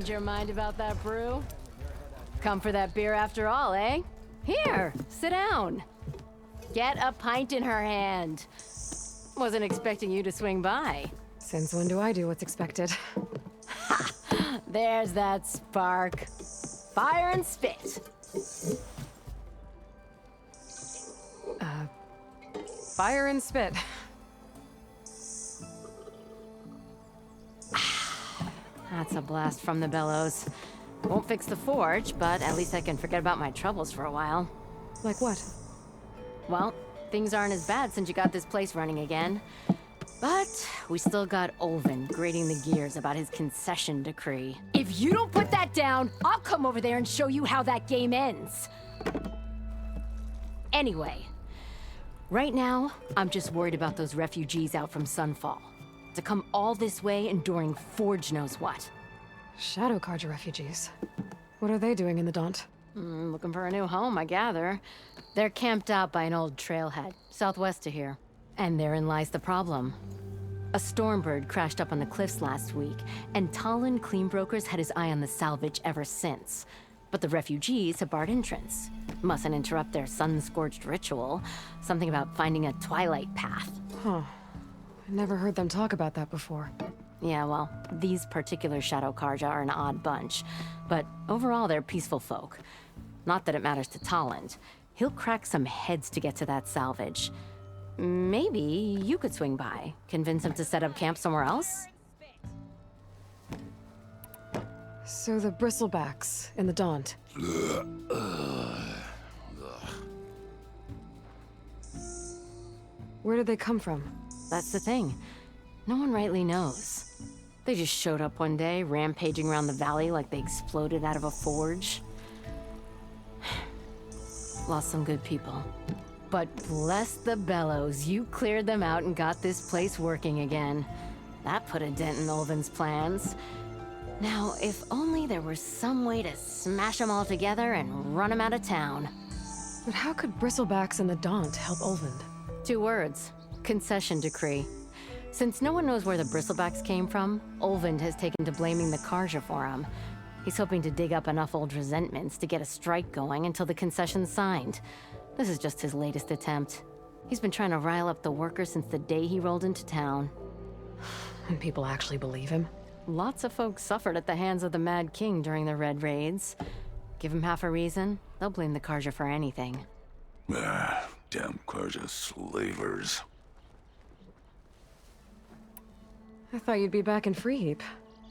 Change your mind about that brew? Come for that beer after all, eh? Here, sit down. Get a pint in her hand. Wasn't expecting you to swing by. Since when do I do what's expected? There's that spark. Fire and spit. Fire and spit. That's a blast from the bellows. Won't fix the forge, but at least I can forget about my troubles for a while. Like what? Well, things aren't as bad since you got this place running again. But we still got Olvin grating the gears about his concession decree. If you don't put that down, I'll come over there and show you how that game ends. Anyway, right now, I'm just worried about those refugees out from Sunfall. To come all this way enduring Forge knows what. Shadow Carja refugees. What are they doing in the Daunt? Looking for a new home, I gather. They're camped out by an old trailhead, southwest of here. And therein lies the problem. A Stormbird crashed up on the cliffs last week, and Talon Cleanbrokers had his eye on the salvage ever since. But the refugees have barred entrance. Mustn't interrupt their sun-scorched ritual. Something about finding a twilight path. Huh. I never heard them talk about that before. Yeah, well, these particular Shadow Carja are an odd bunch. But overall, they're peaceful folk. Not that it matters to Talon. He'll crack some heads to get to that salvage. Maybe you could swing by, convince him to set up camp somewhere else? So the Bristlebacks in the Daunt. Where did they come from? That's the thing. No one rightly knows. They just showed up one day, rampaging around the valley like they exploded out of a forge. Lost some good people. But bless the bellows, you cleared them out and got this place working again. That put a dent in Olvin's plans. Now, if only there were some way to smash them all together and run them out of town. But how could Bristlebacks and the Daunt help Olvind? 2 words. Concession decree. Since no one knows where the Bristlebacks came from, Olvind has taken to blaming the Carja for him. He's hoping to dig up enough old resentments to get a strike going until the concession's signed. This is just his latest attempt. He's been trying to rile up the workers since the day he rolled into town. And people actually believe him? Lots of folks suffered at the hands of the Mad King during the Red Raids. Give him half a reason, they'll blame the Carja for anything. Damn Carja slavers. I thought you'd be back in Freeheap.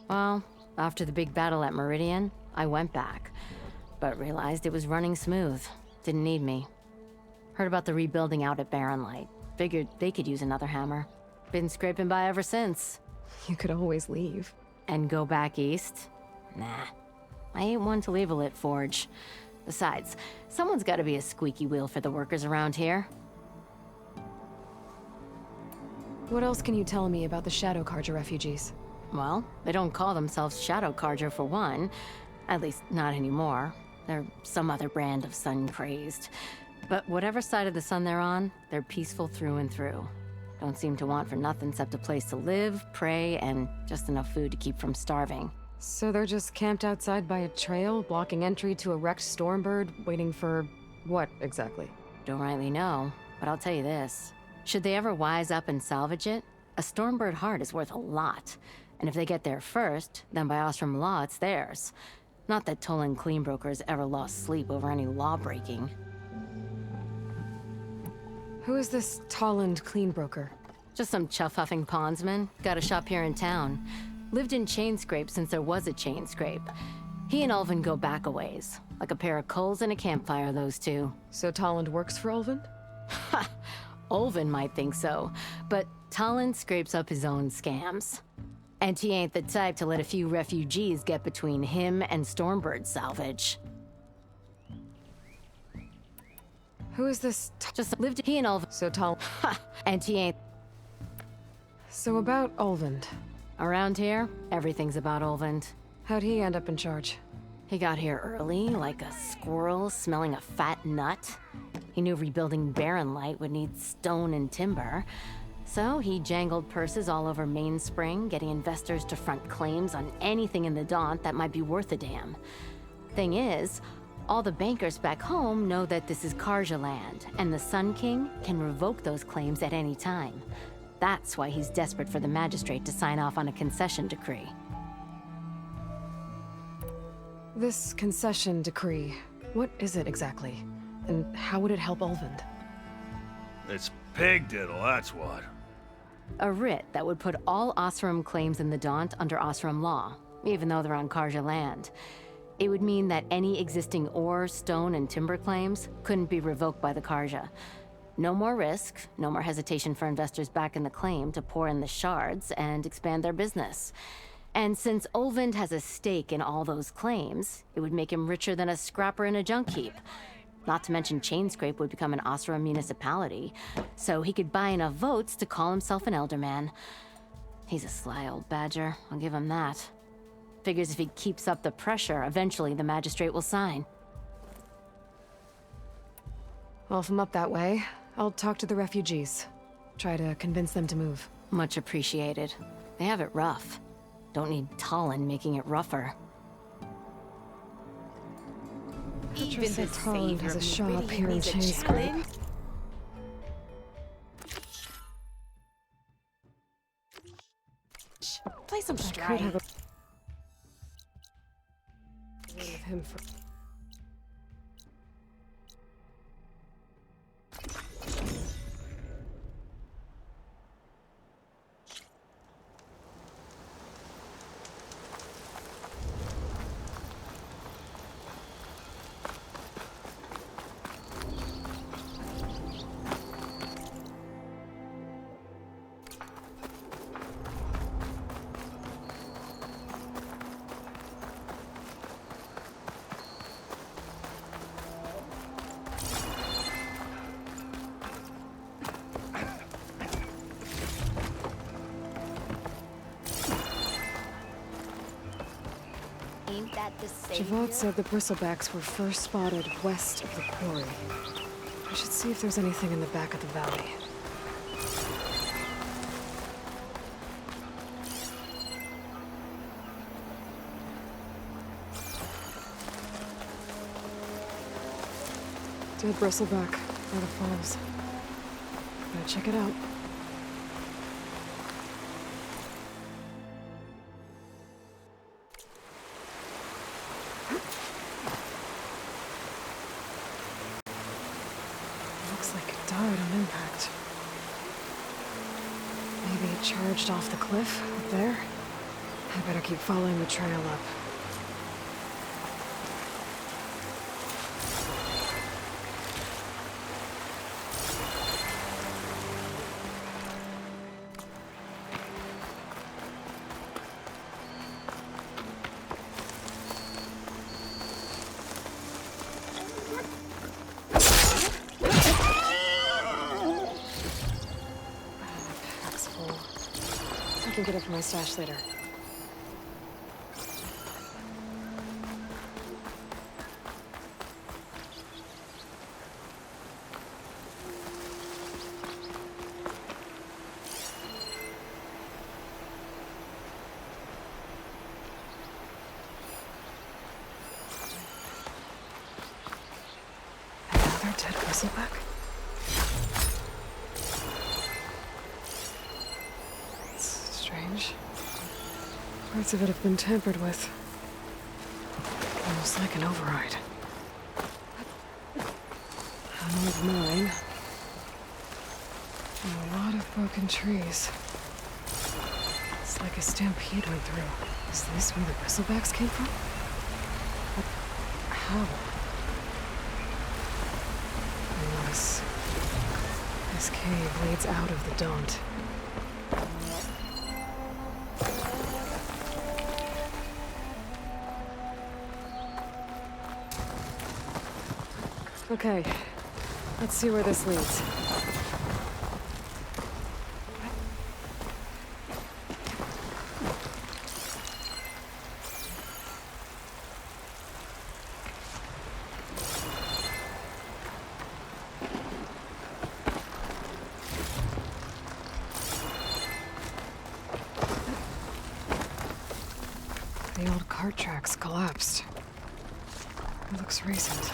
Well, after the big battle at Meridian, I went back. But realized it was running smooth. Didn't need me. Heard about the rebuilding out at Barren Light. Figured they could use another hammer. Been scraping by ever since. You could always leave. And go back east? Nah. I ain't one to leave a lit forge. Besides, someone's gotta be a squeaky wheel for the workers around here. What else can you tell me about the Shadow Carja refugees? Well, they don't call themselves Shadow Carja for one. At least, not anymore. They're some other brand of sun-crazed. But whatever side of the sun they're on, they're peaceful through and through. Don't seem to want for nothing except a place to live, pray, and just enough food to keep from starving. So they're just camped outside by a trail, blocking entry to a wrecked Stormbird, waiting for what, exactly? Don't rightly know, but I'll tell you this. Should they ever wise up and salvage it, a Stormbird heart is worth a lot. And if they get there first, then by Ostrom law, it's theirs. Not that Tolan Cleanbrokers ever lost sleep over any law-breaking. Who is this Tolland Cleanbroker? Just some chuff-huffing pondsman. Got a shop here in town. Lived in Chainscrape since there was a Chainscrape. He and Ulvin go back a ways. Like a pair of coals and a campfire, those two. So Tolland works for Ulvin? Ha! Ulvin might think so, but Talon scrapes up his own scams. And he ain't the type to let a few refugees get between him and Stormbird salvage. Who is this Just lived he and Ulvin. So Tall. Ha! And he ain't. So about Ulvin. Around here, everything's about Ulvin. How'd he end up in charge? He got here early, like a squirrel smelling a fat nut. He knew rebuilding Barren Light would need stone and timber, So he jangled purses all over Mainspring, getting investors to front claims on anything in the Daunt that might be worth a damn. Thing is, all the bankers back home know that this is Karja land, and the Sun King can revoke those claims at any time. That's why he's desperate for the magistrate to sign off on a concession decree. This concession decree, what is it exactly? And how would it help Ulvund? It's pig diddle, that's what. A writ that would put all Osram claims in the Daunt under Osram law, even though they're on Karja land. It would mean that any existing ore, stone, and timber claims couldn't be revoked by the Karja. No more risk, no more hesitation for investors back in the claim to pour in the shards and expand their business. And since Ulvund has a stake in all those claims, it would make him richer than a scrapper in a junk heap. Not to mention Chainscrape would become an Osram municipality, so he could buy enough votes to call himself an elderman. He's a sly old badger, I'll give him that. Figures if he keeps up the pressure, eventually the magistrate will sign. Well, if I'm up that way, I'll talk to the refugees. Try to convince them to move. Much appreciated. They have it rough. Don't need Talon making it rougher. Even the Talon has a shop here in Chainscrape. Play some I could strike. have a with him for. Ain't that the same? Javot said the Bristlebacks were first spotted west of the quarry. I should see if there's anything in the back of the valley. Dead Bristleback by the falls. Gotta check it out. Looks like it died on impact. Maybe it charged off the cliff up there? I better keep following the trail up. Pack's full. I can get it from my stash later. Another dead bristleback? It's strange. Parts of it have been tampered with. Almost like an override. An old mine. And a lot of broken trees. It's like a stampede went through. Is this where the Bristlebacks came from? But how? Unless this cave leads out of the Daunt. Okay, let's see where this leads. cart tracks collapsed. It looks recent.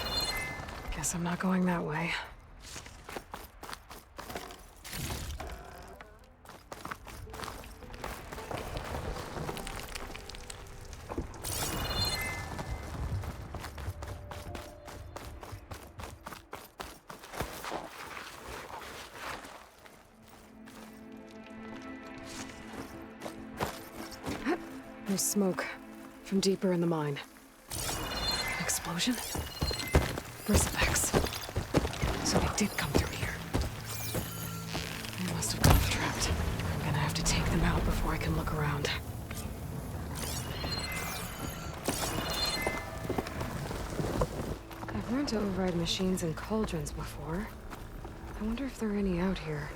Guess I'm not going that way. There's smoke from deeper in the mine. An explosion? Bristlebacks. So they did come through here. They must have gotten trapped. I'm gonna have to take them out before I can look around. I've learned to override machines and cauldrons before. I wonder if there are any out here.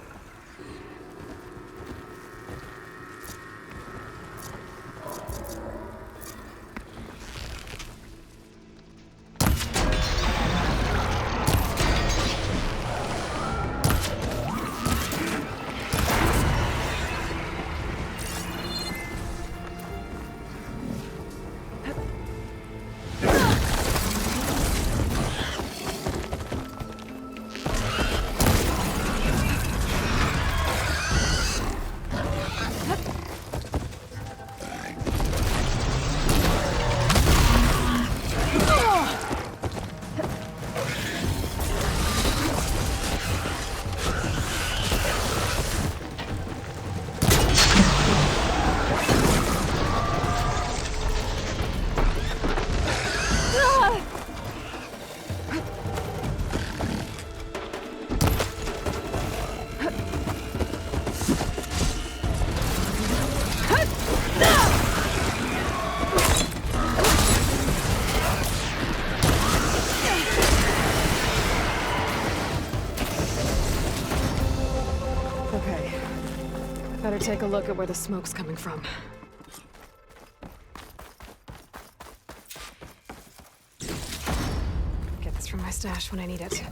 Better take a look at where the smoke's coming from. Get this from my stash when I need it.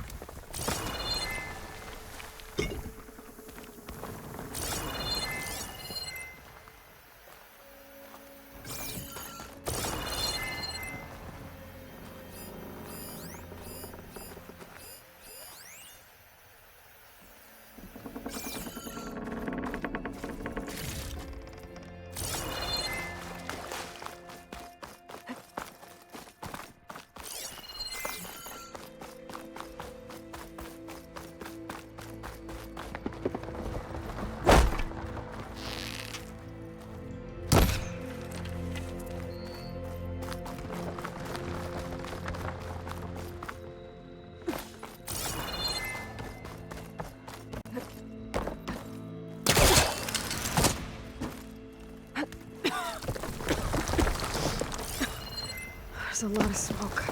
There's a lot of smoke.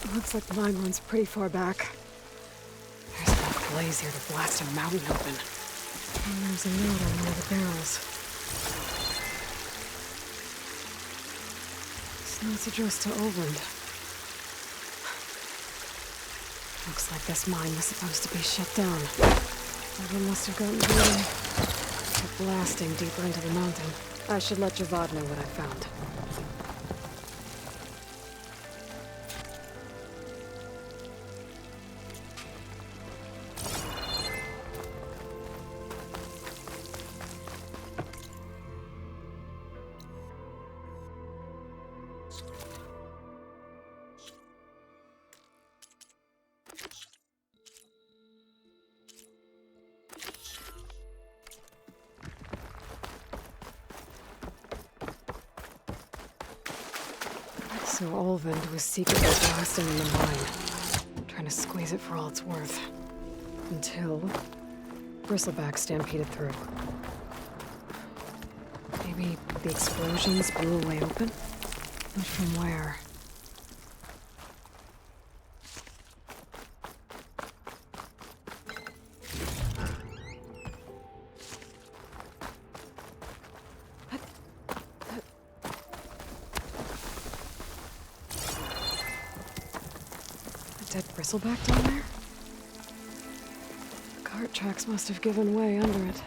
It looks like the mine runs pretty far back. There's enough blaze here to blast a mountain open. And there's a note on one of the barrels. This note's addressed to Oland. Looks like this mine was supposed to be shut down. Someone must have gotten through and kept blasting deeper into the mountain. I should let Javad know what I found. So Olvend was secretly blasting in the mine, trying to squeeze it for all it's worth. Until Bristlebacks stampeded through. Maybe the explosions blew a way open? But from where? Dead bristleback down there? The cart tracks must have given way under it.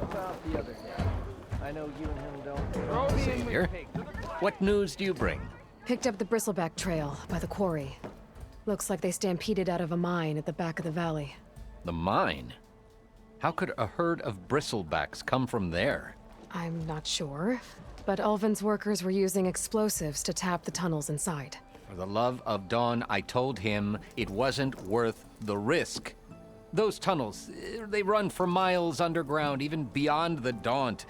About the other guy. I know you and him don't. Savior, what news do you bring? Picked up the Bristleback Trail by the quarry. Looks like they stampeded out of a mine at the back of the valley. The mine? How could a herd of bristlebacks come from there? I'm not sure, but Ulvin's workers were using explosives to tap the tunnels inside. For the love of Dawn, I told him it wasn't worth the risk. Those tunnels, they run for miles underground, even beyond the Daunt.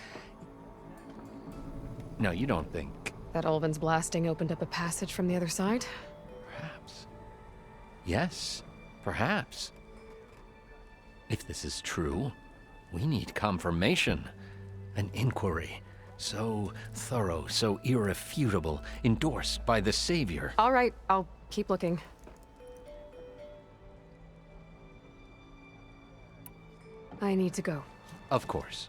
No, you don't think. That Ulvin's blasting opened up a passage from the other side? Perhaps. Yes, perhaps. If this is true, we need confirmation. An inquiry. So thorough, so irrefutable, endorsed by the Savior. All right, I'll keep looking. I need to go. Of course.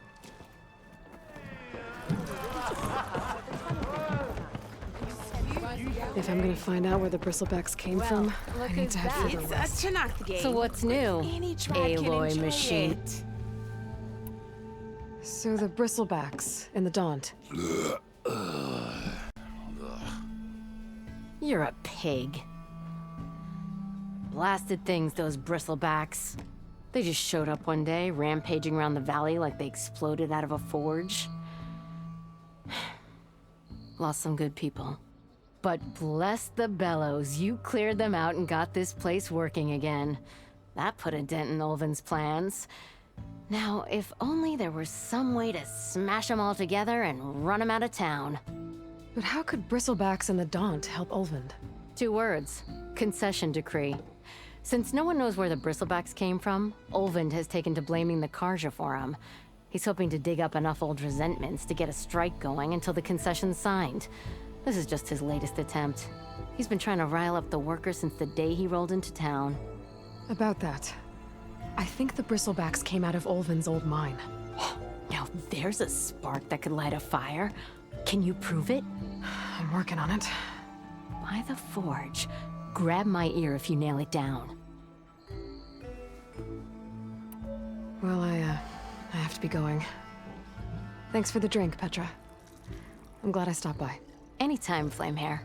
If I'm gonna find out where the Bristlebacks came from, I need to head further west. So what's new, Aloy machine? So the Bristlebacks in the Daunt. You're a pig. Blasted things, those bristlebacks. They just showed up one day, rampaging around the valley like they exploded out of a forge. Lost some good people. But bless the bellows, you cleared them out and got this place working again. That put a dent in Ulvin's plans. Now, if only there were some way to smash them all together and run them out of town. But how could Bristlebacks and the Daunt help Ulvund? 2 words. Concession decree. Since no one knows where the Bristlebacks came from, Ulvund has taken to blaming the Karja for them. He's hoping to dig up enough old resentments to get a strike going until the concession's signed. This is just his latest attempt. He's been trying to rile up the workers since the day he rolled into town. About that, I think the Bristlebacks came out of Ulvund's old mine. Now there's a spark that could light a fire. Can you prove it? I'm working on it. By the forge. Grab my ear if you nail it down. Well, I have to be going. Thanks for the drink, Petra. I'm glad I stopped by. Anytime, Flamehair.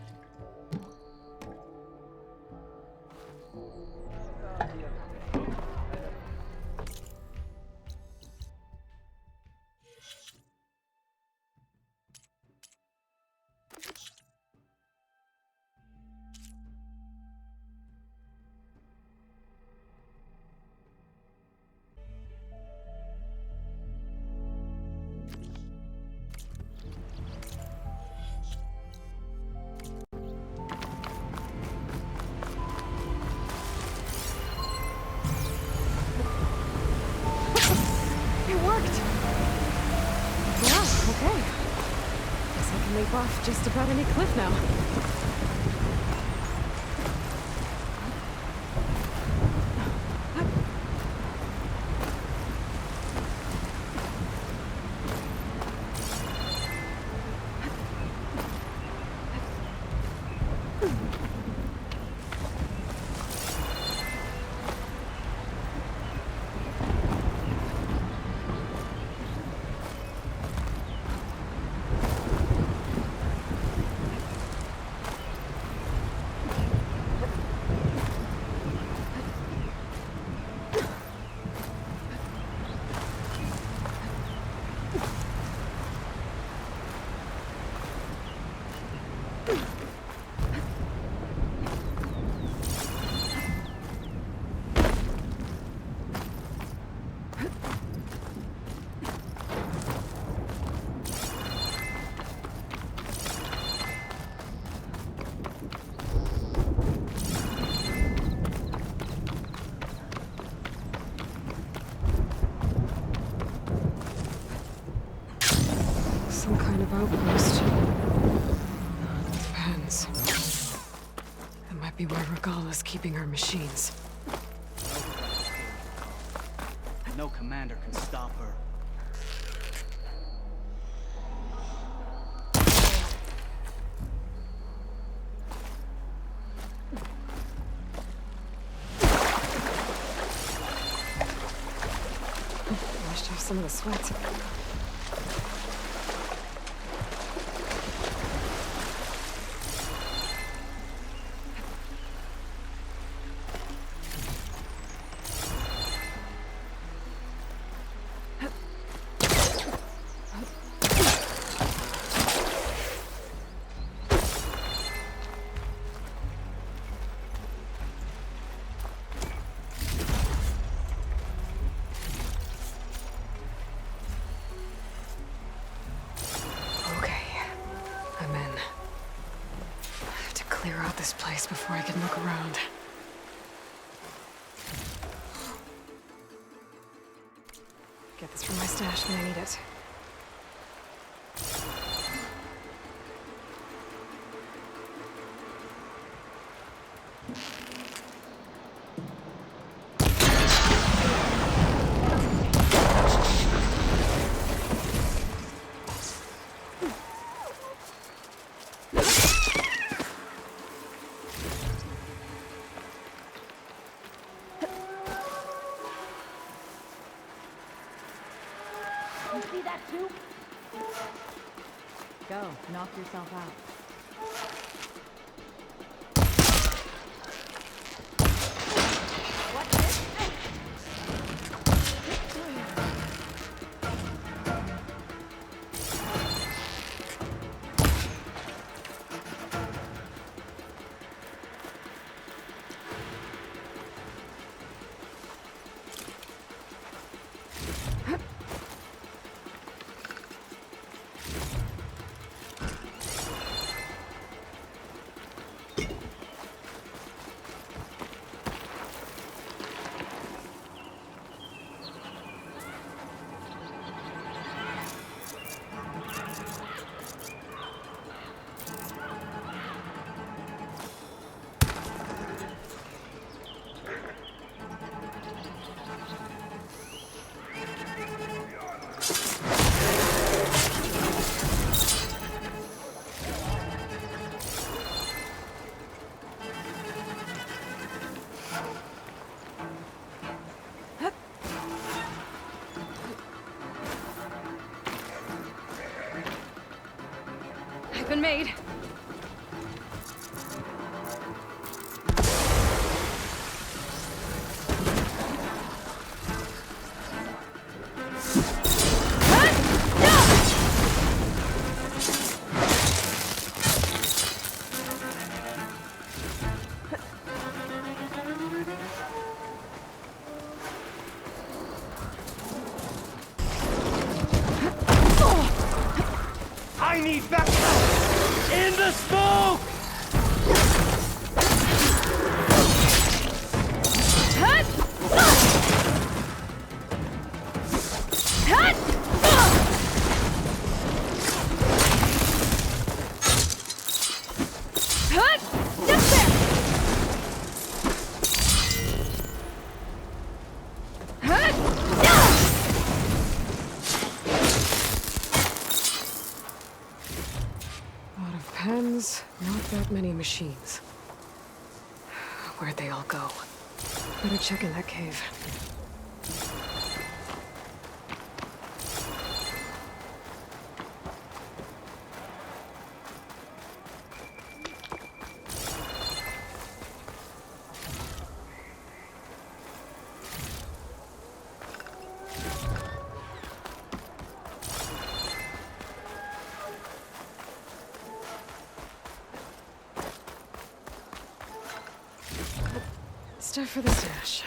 Leap off just about any cliff now. Outpost. Depends. That might be where Regala's keeping her machines. No commander can stop her. Washed off some of the sweat. Clear out this place before I can look around. Get this from my stash when I need it. You see that too? Go, knock yourself out. What's this? I've been made. I need backup! In the smoke! Lot of pens, not that many machines. Where'd they all go? Better check in that cave. Stuff for the stash.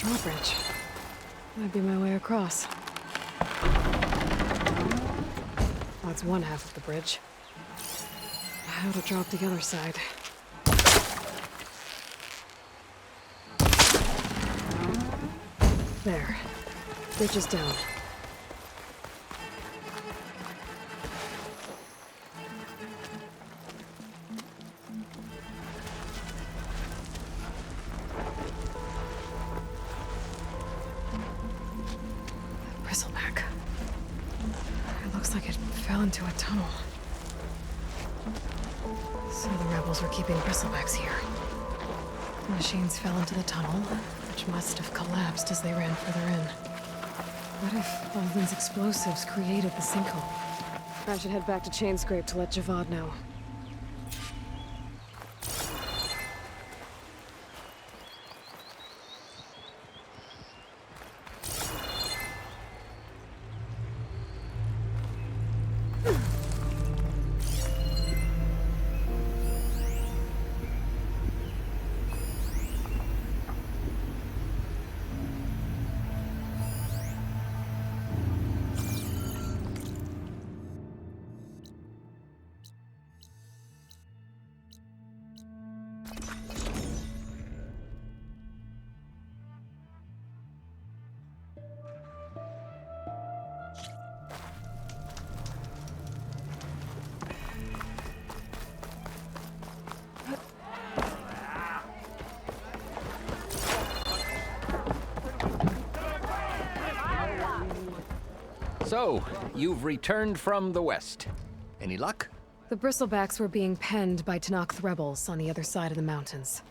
drawbridge. Might be my way across. That's one half of the bridge. How to drop the other side. There. Bridge is down. Bristleback. It looks like it fell into a tunnel. So the rebels were keeping bristlebacks here. The machines fell into the tunnel, which must have collapsed as they ran further in. What if Alden's explosives created the sinkhole? I should head back to Chainscrape to let Javad know. So, you've returned from the west. Any luck? The Bristlebacks were being penned by Tanakh rebels on the other side of the mountains.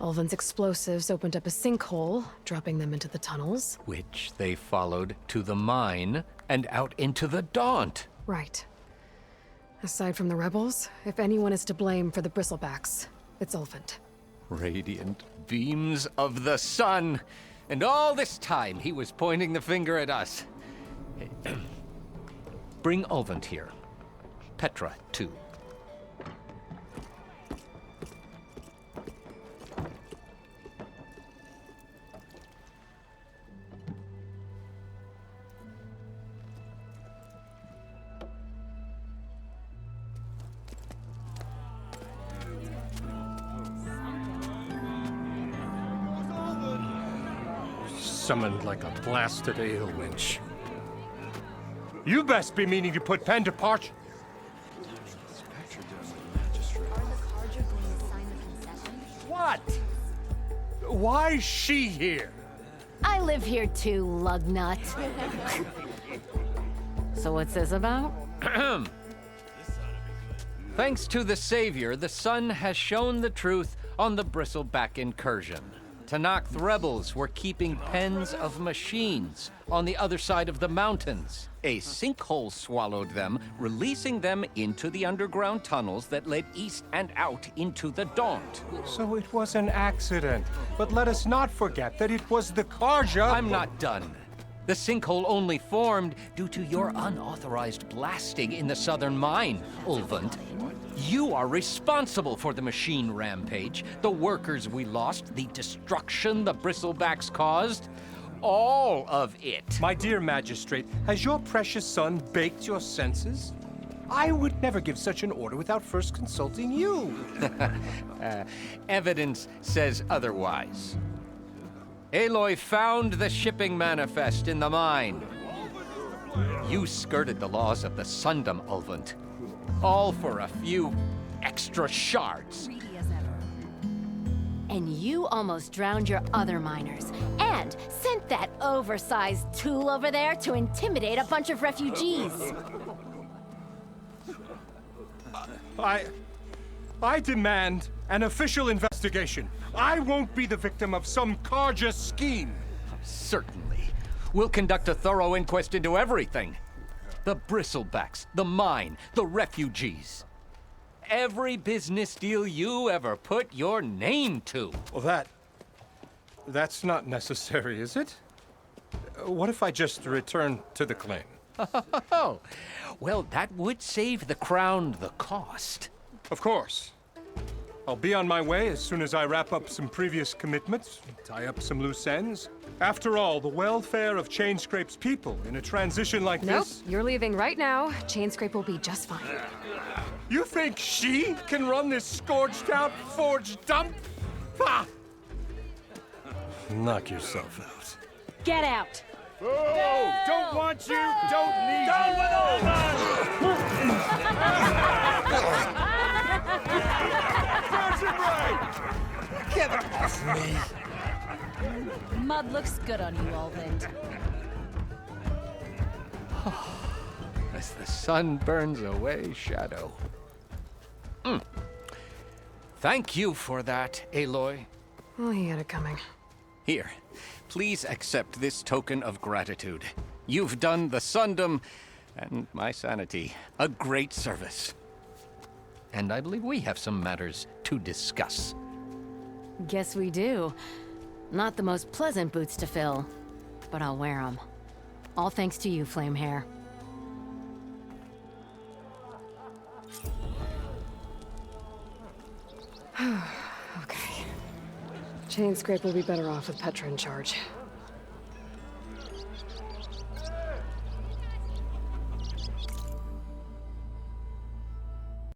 Ulvin's explosives opened up a sinkhole, dropping them into the tunnels. Which they followed to the mine and out into the Daunt. Right. Aside from the rebels, if anyone is to blame for the Bristlebacks, it's Ulvin. Radiant beams of the sun. And all this time he was pointing the finger at us. Bring Ulvin here. Petra, too. Summoned like a blasted ale winch. You best be meaning to put pen to parch. What? Why is she here? I live here too, lugnut. So what's this about? Thanks to the Savior, the sun has shown the truth on the Bristleback incursion. Tanakh rebels were keeping pens of machines on the other side of the mountains. A sinkhole swallowed them, releasing them into the underground tunnels that led east and out into the Daunt. So it was an accident. But let us not forget that it was the Karja. I'm not done. The sinkhole only formed due to your unauthorized blasting in the southern mine, Ulvin. You are responsible for the machine rampage, the workers we lost, the destruction the Bristlebacks caused. All of it. My dear magistrate, has your precious son baked your senses? I would never give such an order without first consulting you. Evidence says otherwise. Aloy found the shipping manifest in the mine. You skirted the laws of the Sundom, Ulvin. All for a few extra shards. And you almost drowned your other miners. And sent that oversized tool over there to intimidate a bunch of refugees. I demand an official investigation. I won't be the victim of some Karja scheme. Certainly. We'll conduct a thorough inquest into everything. The Bristlebacks, the mine, the refugees. Every business deal you ever put your name to. Well, that's not necessary, is it? What if I just return to the claim? Oh, well, that would save the crown the cost. Of course. I'll be on my way as soon as I wrap up some previous commitments, tie up some loose ends. After all, the welfare of Chainscrape's people in a transition like Nope, this... you're leaving right now. Chainscrape will be just fine. You think she can run this scorched-out forge dump? Ha! Knock yourself out. Get out! Oh, don't want you, don't need you. With all Get off me! Mud looks good on you, Alvind. As the sun burns away shadow. Thank you for that, Aloy. Oh, he had it coming. Here, please accept this token of gratitude. You've done the Sundom and my sanity a great service. And I believe we have some matters to discuss. Guess we do. Not the most pleasant boots to fill, but I'll wear them. All thanks to you, Flamehair. Okay. Chainscrape will be better off with Petra in charge.